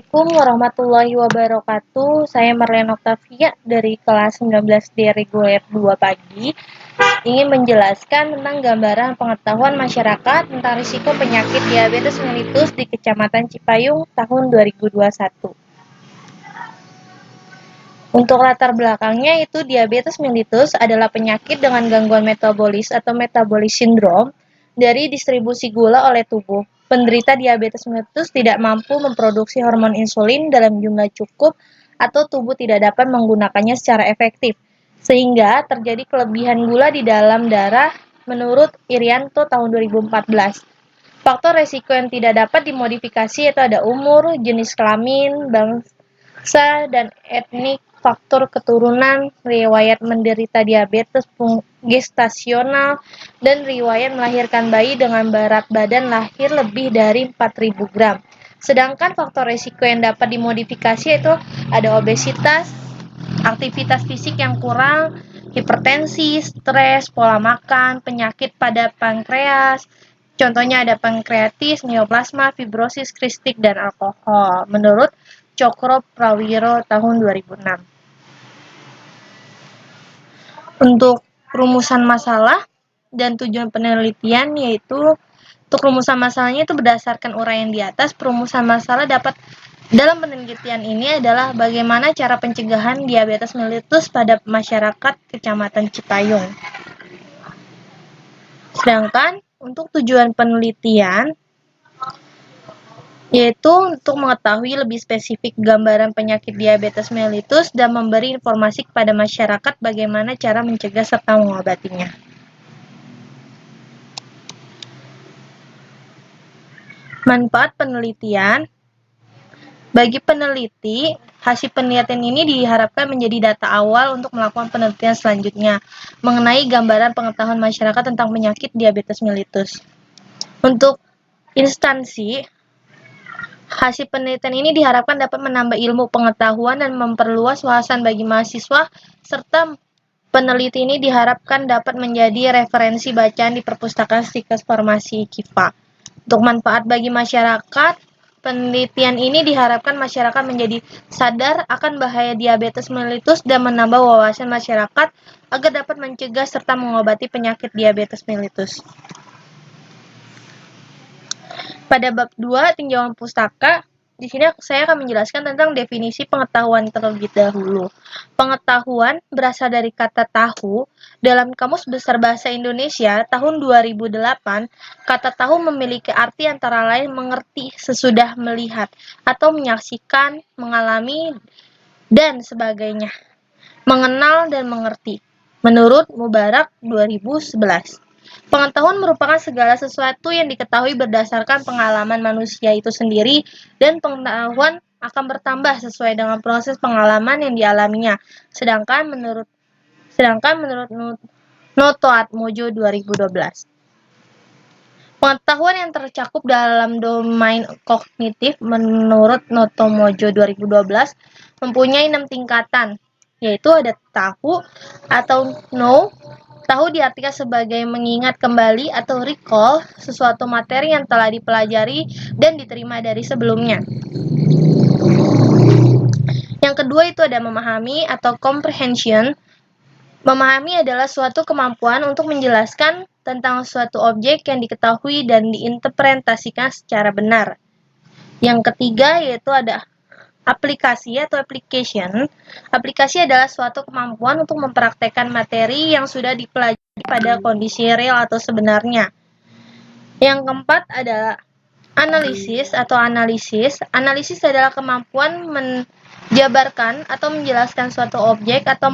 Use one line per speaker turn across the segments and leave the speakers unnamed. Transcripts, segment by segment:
Assalamualaikum warahmatullahi wabarakatuh. Saya Marlene Octavia dari kelas 19D reguler 2 pagi. Ingin menjelaskan tentang gambaran pengetahuan masyarakat tentang risiko penyakit diabetes mellitus di Kecamatan Cipayung tahun 2021. Untuk latar belakangnya itu diabetes mellitus adalah penyakit dengan gangguan metabolis atau metabolic syndrome dari distribusi gula oleh tubuh. Penderita diabetes mellitus tidak mampu memproduksi hormon insulin dalam jumlah cukup atau tubuh tidak dapat menggunakannya secara efektif, sehingga terjadi kelebihan gula di dalam darah menurut Irianto tahun 2014. Faktor resiko yang tidak dapat dimodifikasi yaitu ada umur, jenis kelamin, bangsa dan etnik, faktor keturunan, riwayat menderita diabetes gestasional, dan riwayat melahirkan bayi dengan berat badan lahir lebih dari 4.000 gram. Sedangkan faktor risiko yang dapat dimodifikasi itu ada obesitas, aktivitas fisik yang kurang, hipertensi, stres, pola makan, penyakit pada pankreas. Contohnya ada pankreatis, neoplasma, fibrosis kristik, dan alkohol. Menurut Cokro Prawiro tahun 2006. Untuk rumusan masalah dan tujuan penelitian yaitu untuk rumusan masalahnya itu berdasarkan uraian di atas, perumusan masalah dapat dalam penelitian ini adalah bagaimana cara pencegahan diabetes mellitus pada masyarakat Kecamatan Cipayung. Sedangkan untuk tujuan penelitian yaitu untuk mengetahui lebih spesifik gambaran penyakit diabetes mellitus dan memberi informasi kepada masyarakat bagaimana cara mencegah serta mengobatinya. Manfaat penelitian. Bagi peneliti, hasil penelitian ini diharapkan menjadi data awal untuk melakukan penelitian selanjutnya mengenai gambaran pengetahuan masyarakat tentang penyakit diabetes mellitus. Untuk instansi, hasil penelitian ini diharapkan dapat menambah ilmu pengetahuan dan memperluas wawasan bagi mahasiswa, serta peneliti ini diharapkan dapat menjadi referensi bacaan di perpustakaan Stikes Farmasi KIFA. Untuk manfaat bagi masyarakat, penelitian ini diharapkan masyarakat menjadi sadar akan bahaya diabetes mellitus dan menambah wawasan masyarakat agar dapat mencegah serta mengobati penyakit diabetes mellitus. Pada bab 2 tinjauan pustaka, di sini saya akan menjelaskan tentang definisi pengetahuan terlebih dahulu. Pengetahuan berasal dari kata tahu. Dalam Kamus Besar Bahasa Indonesia tahun 2008, kata tahu memiliki arti antara lain mengerti sesudah melihat atau menyaksikan, mengalami, dan sebagainya. Mengenal dan mengerti. Menurut Mubarak 2011. Pengetahuan merupakan segala sesuatu yang diketahui berdasarkan pengalaman manusia itu sendiri, dan pengetahuan akan bertambah sesuai dengan proses pengalaman yang dialaminya. Sedangkan menurut Noto Atmojo 2012. Pengetahuan yang tercakup dalam domain kognitif menurut Noto Mojo 2012 mempunyai 6 tingkatan, yaitu ada tahu atau know. Tahu diartikan sebagai mengingat kembali atau recall sesuatu materi yang telah dipelajari dan diterima dari sebelumnya. Yang kedua itu ada memahami atau comprehension. Memahami adalah suatu kemampuan untuk menjelaskan tentang suatu objek yang diketahui dan diinterpretasikan secara benar. Yang ketiga yaitu ada aplikasi atau application. Aplikasi adalah suatu kemampuan untuk mempraktekkan materi yang sudah dipelajari pada kondisi real atau sebenarnya. Yang keempat adalah analisis atau analisis. Analisis adalah kemampuan menjabarkan atau menjelaskan suatu objek atau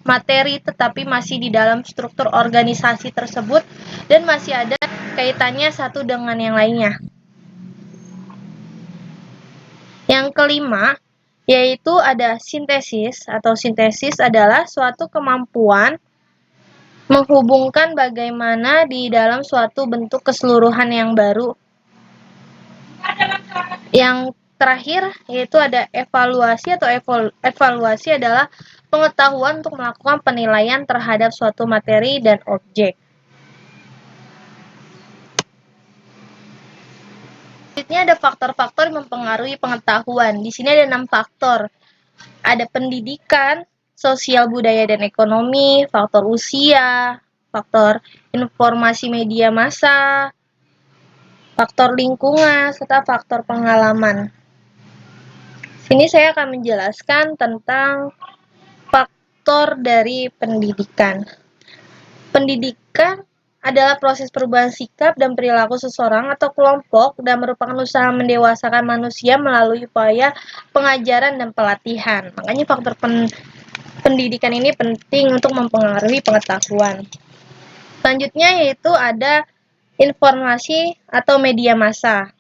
materi tetapi masih di dalam struktur organisasi tersebut dan masih ada kaitannya satu dengan yang lainnya. Yang kelima, yaitu ada sintesis atau sintesis adalah suatu kemampuan menghubungkan bagaimana di dalam suatu bentuk keseluruhan yang baru. Yang terakhir, yaitu ada evaluasi atau evaluasi adalah pengetahuan untuk melakukan penilaian terhadap suatu materi dan objek. Selanjutnya ada faktor-faktor yang mempengaruhi pengetahuan. Di sini ada 6 faktor. Ada pendidikan, sosial budaya dan ekonomi, faktor usia, faktor informasi media massa, faktor lingkungan, serta faktor pengalaman. Sini saya akan menjelaskan tentang faktor dari pendidikan. Pendidikan adalah proses perubahan sikap dan perilaku seseorang atau kelompok dan merupakan usaha mendewasakan manusia melalui upaya pengajaran dan pelatihan. Makanya faktor pendidikan ini penting untuk mempengaruhi pengetahuan. Selanjutnya yaitu ada informasi atau media massa.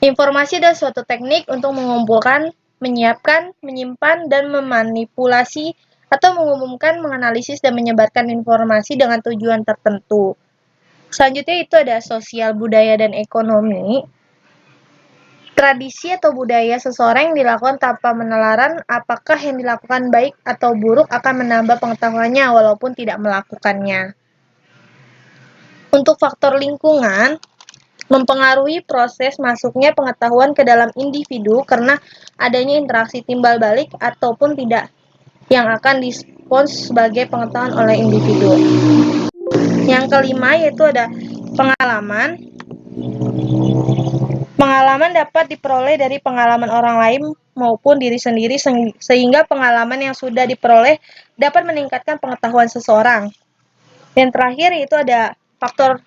Informasi adalah suatu teknik untuk mengumpulkan, menyiapkan, menyimpan, dan memanipulasi atau mengumumkan, menganalisis, dan menyebarkan informasi dengan tujuan tertentu. Selanjutnya itu ada sosial budaya dan ekonomi. Tradisi atau budaya seseorang yang dilakukan tanpa menelaran apakah yang dilakukan baik atau buruk akan menambah pengetahuannya walaupun tidak melakukannya. Untuk faktor lingkungan, mempengaruhi proses masuknya pengetahuan ke dalam individu karena adanya interaksi timbal balik ataupun tidak yang akan direspons sebagai pengetahuan oleh individu. Yang kelima yaitu ada pengalaman. Pengalaman dapat diperoleh dari pengalaman orang lain maupun diri sendiri sehingga pengalaman yang sudah diperoleh dapat meningkatkan pengetahuan seseorang. Dan terakhir yaitu ada faktor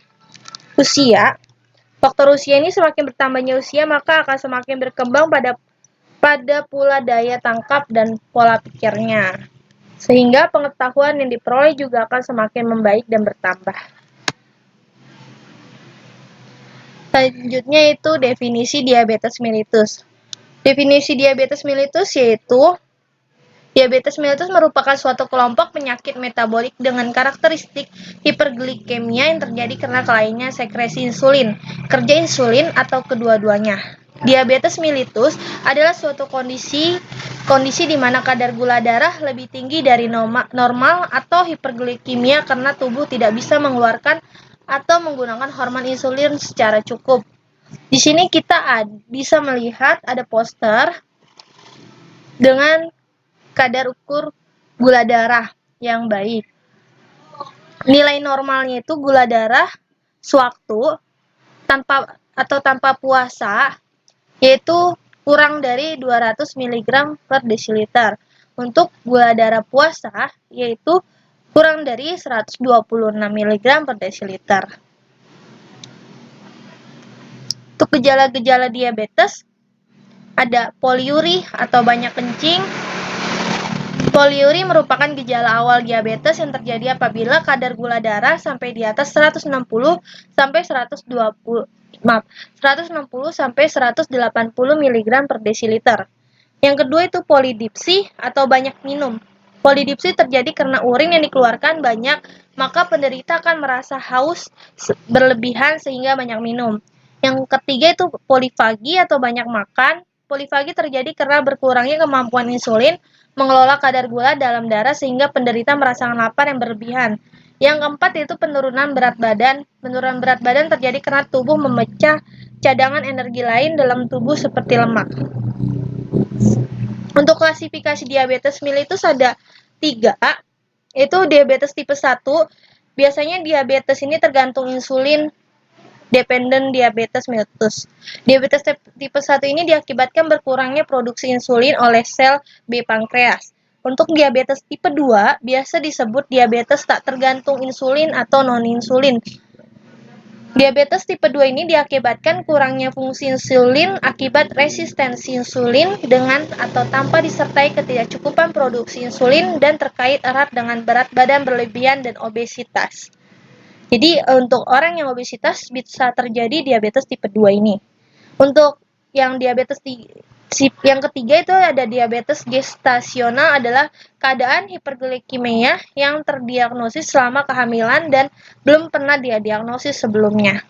usia. Faktor usia ini semakin bertambahnya usia maka akan semakin berkembang pada pula daya tangkap dan pola pikirnya. Sehingga pengetahuan yang diperoleh juga akan semakin membaik dan bertambah. Selanjutnya itu definisi diabetes mellitus. Definisi diabetes mellitus yaitu diabetes mellitus merupakan suatu kelompok penyakit metabolik dengan karakteristik hiperglikemia yang terjadi karena kelainan sekresi insulin, kerja insulin, atau kedua-duanya. Diabetes mellitus adalah suatu kondisi di mana kadar gula darah lebih tinggi dari normal atau hiperglikemia karena tubuh tidak bisa mengeluarkan atau menggunakan hormon insulin secara cukup. Di sini kita bisa melihat ada poster dengan kadar ukur gula darah yang baik. Nilai normalnya itu gula darah sewaktu tanpa puasa yaitu kurang dari 200 mg per desiliter. Untuk gula darah puasa yaitu kurang dari 126 mg per desiliter. Untuk gejala-gejala diabetes ada poliuri atau banyak kencing. Poliuri merupakan gejala awal diabetes yang terjadi apabila kadar gula darah sampai di atas 160 sampai 180 mg per desiliter. Yang kedua itu polidipsi atau banyak minum. Polidipsi terjadi karena urin yang dikeluarkan banyak, maka penderita akan merasa haus berlebihan sehingga banyak minum. Yang ketiga itu polifagi atau banyak makan. Polifagi terjadi karena berkurangnya kemampuan insulin mengelola kadar gula dalam darah sehingga penderita merasakan lapar yang berlebihan. Yang keempat yaitu penurunan berat badan. Penurunan berat badan terjadi karena tubuh memecah cadangan energi lain dalam tubuh seperti lemak. Untuk klasifikasi diabetes mellitus ada 3, yaitu diabetes tipe 1. Biasanya diabetes ini tergantung insulin dependent diabetes mellitus. Diabetes tipe 1 ini diakibatkan berkurangnya produksi insulin oleh sel B pankreas. Untuk diabetes tipe 2 biasa disebut diabetes tak tergantung insulin atau non-insulin. Diabetes tipe 2 ini diakibatkan kurangnya fungsi insulin akibat resistensi insulin dengan atau tanpa disertai ketidakcukupan produksi insulin dan terkait erat dengan berat badan berlebihan dan obesitas. Jadi untuk orang yang obesitas bisa terjadi diabetes tipe 2 ini. Untuk yang diabetes yang ketiga itu ada diabetes gestasional adalah keadaan hiperglikemia yang terdiagnosis selama kehamilan dan belum pernah diagnosis sebelumnya.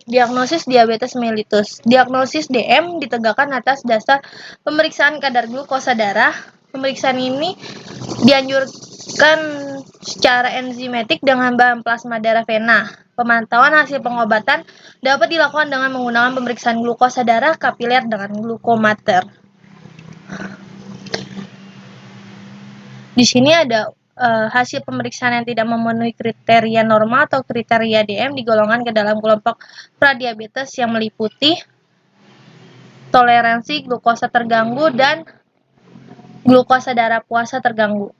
Diagnosis diabetes mellitus. Diagnosis DM ditegakkan atas dasar pemeriksaan kadar glukosa darah. Pemeriksaan ini dianjurkan secara enzimatik dengan bahan plasma darah vena. Pemantauan hasil pengobatan dapat dilakukan dengan menggunakan pemeriksaan glukosa darah kapiler dengan glukometer. Di sini ada hasil pemeriksaan yang tidak memenuhi kriteria normal atau kriteria DM digolongkan ke dalam kelompok pradiabetes yang meliputi toleransi glukosa terganggu dan glukosa darah puasa terganggu.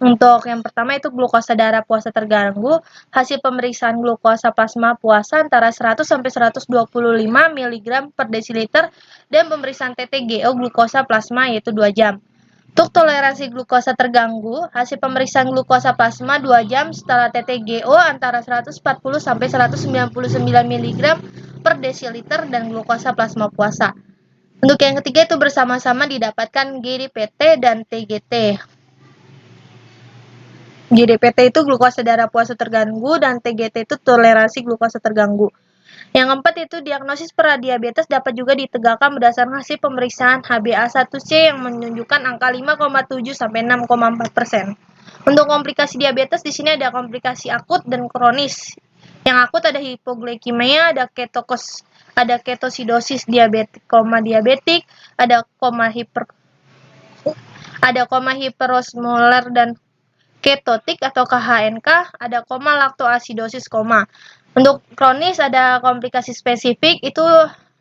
Untuk yang pertama itu glukosa darah puasa terganggu, hasil pemeriksaan glukosa plasma puasa antara 100 sampai 125 mg per desiliter dan pemeriksaan TTGO glukosa plasma yaitu 2 jam. Untuk toleransi glukosa terganggu, hasil pemeriksaan glukosa plasma 2 jam setelah TTGO antara 140 sampai 199 mg per desiliter dan glukosa plasma puasa. Untuk yang ketiga itu bersama-sama didapatkan GDPT dan TGT. GDPT itu glukosa darah puasa terganggu dan TGT itu toleransi glukosa terganggu. Yang keempat itu diagnosis pradiabetes dapat juga ditegakkan berdasarkan hasil pemeriksaan HbA1c yang menunjukkan angka 5,7 sampai 6,4%. Untuk komplikasi diabetes di sini ada komplikasi akut dan kronis. Yang akut ada hipoglikemia, ada ketosidosis diabetik, ada koma hiperosmolar dan ketotik atau KHNK, ada koma laktoasidosis koma. Untuk kronis ada komplikasi spesifik itu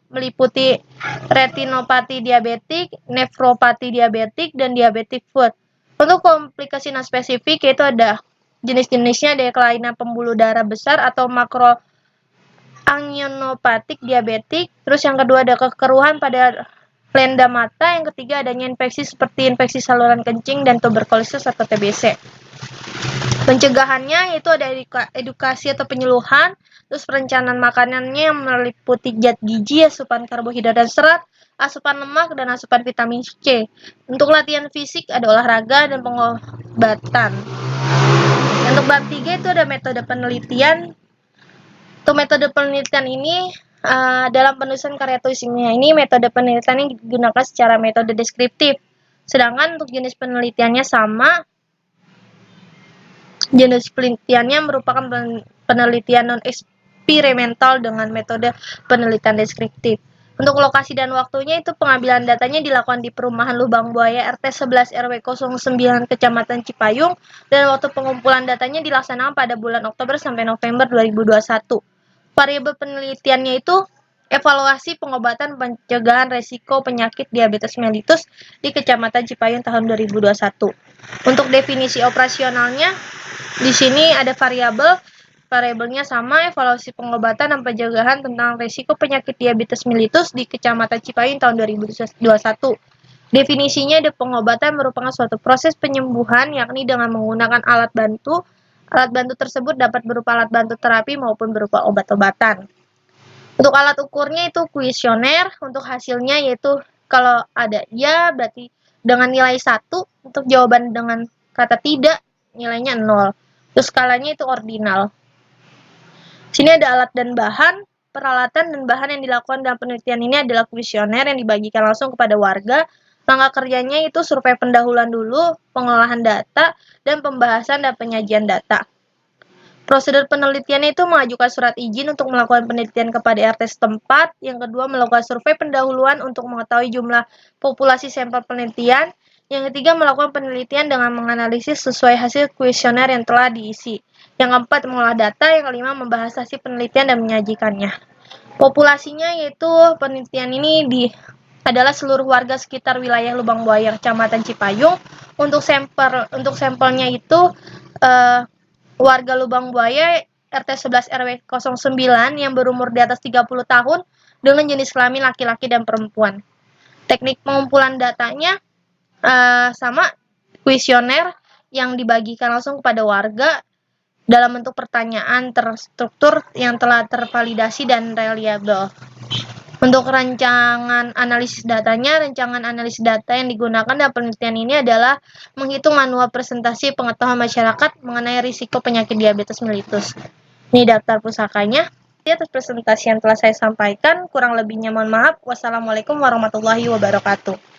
meliputi retinopati diabetik, nefropati diabetik, dan diabetic foot. Untuk komplikasi non spesifik yaitu ada jenis-jenisnya ada kelainan pembuluh darah besar atau makroangionopatik diabetik. Terus yang kedua ada kekeruhan pada lenda mata, yang ketiga adanya infeksi seperti infeksi saluran kencing dan tuberkulosis atau TBC. Pencegahannya itu ada edukasi atau penyuluhan, terus perencanaan makanannya yang meliputi zat gizi, asupan karbohidrat dan serat, asupan lemak, dan asupan vitamin C. Untuk latihan fisik ada olahraga dan pengobatan. Untuk bab 3 itu ada metode penelitian. Untuk metode penelitian ini dalam penulisan karya tulis ilmiah ini metode penelitian yang digunakan secara metode deskriptif. Sedangkan untuk jenis penelitiannya sama. Jenis penelitiannya merupakan penelitian non-eksperimental dengan metode penelitian deskriptif. Untuk lokasi dan waktunya itu pengambilan datanya dilakukan di perumahan Lubang Buaya RT 11 RW 09 Kecamatan Cipayung dan waktu pengumpulan datanya dilaksanakan pada bulan Oktober sampai November 2021. Variabel penelitiannya itu evaluasi pengobatan pencegahan resiko penyakit diabetes mellitus di Kecamatan Cipayung tahun 2021. Untuk definisi operasionalnya di sini ada variabelnya sama, evaluasi pengobatan dan pencegahan tentang risiko penyakit diabetes mellitus di Kecamatan Cipayung tahun 2021. Definisinya ada pengobatan merupakan suatu proses penyembuhan yakni dengan menggunakan alat bantu. Alat bantu tersebut dapat berupa alat bantu terapi maupun berupa obat-obatan. Untuk alat ukurnya itu kuesioner, untuk hasilnya yaitu kalau ada ya berarti dengan nilai 1, untuk jawaban dengan kata tidak nilainya 0. Terus skalanya itu ordinal. Sini ada alat dan bahan. Peralatan dan bahan yang dilakukan dalam penelitian ini adalah kuesioner yang dibagikan langsung kepada warga. Langkah kerjanya itu survei pendahuluan dulu, pengolahan data, dan pembahasan dan penyajian data. Prosedur penelitiannya itu mengajukan surat izin untuk melakukan penelitian kepada RT setempat. Yang kedua, melakukan survei pendahuluan untuk mengetahui jumlah populasi sampel penelitian. Yang ketiga, melakukan penelitian dengan menganalisis sesuai hasil kuesioner yang telah diisi. Yang keempat, mengolah data. Yang kelima, membahas hasil penelitian dan menyajikannya. Populasinya yaitu penelitian ini adalah seluruh warga sekitar wilayah Lubang Buaya, Kecamatan Cipayung. Untuk sampelnya itu warga Lubang Buaya RT 11 RW 09 yang berumur di atas 30 tahun dengan jenis kelamin laki-laki dan perempuan. Teknik pengumpulan datanya sama kuesioner yang dibagikan langsung kepada warga dalam bentuk pertanyaan terstruktur yang telah tervalidasi dan reliable. Untuk rancangan analisis data yang digunakan dalam penelitian ini adalah menghitung manual presentasi pengetahuan masyarakat mengenai risiko penyakit diabetes mellitus. Ini daftar pusakanya. Atas presentasi yang telah saya sampaikan, kurang lebihnya mohon maaf. Wassalamualaikum warahmatullahi wabarakatuh.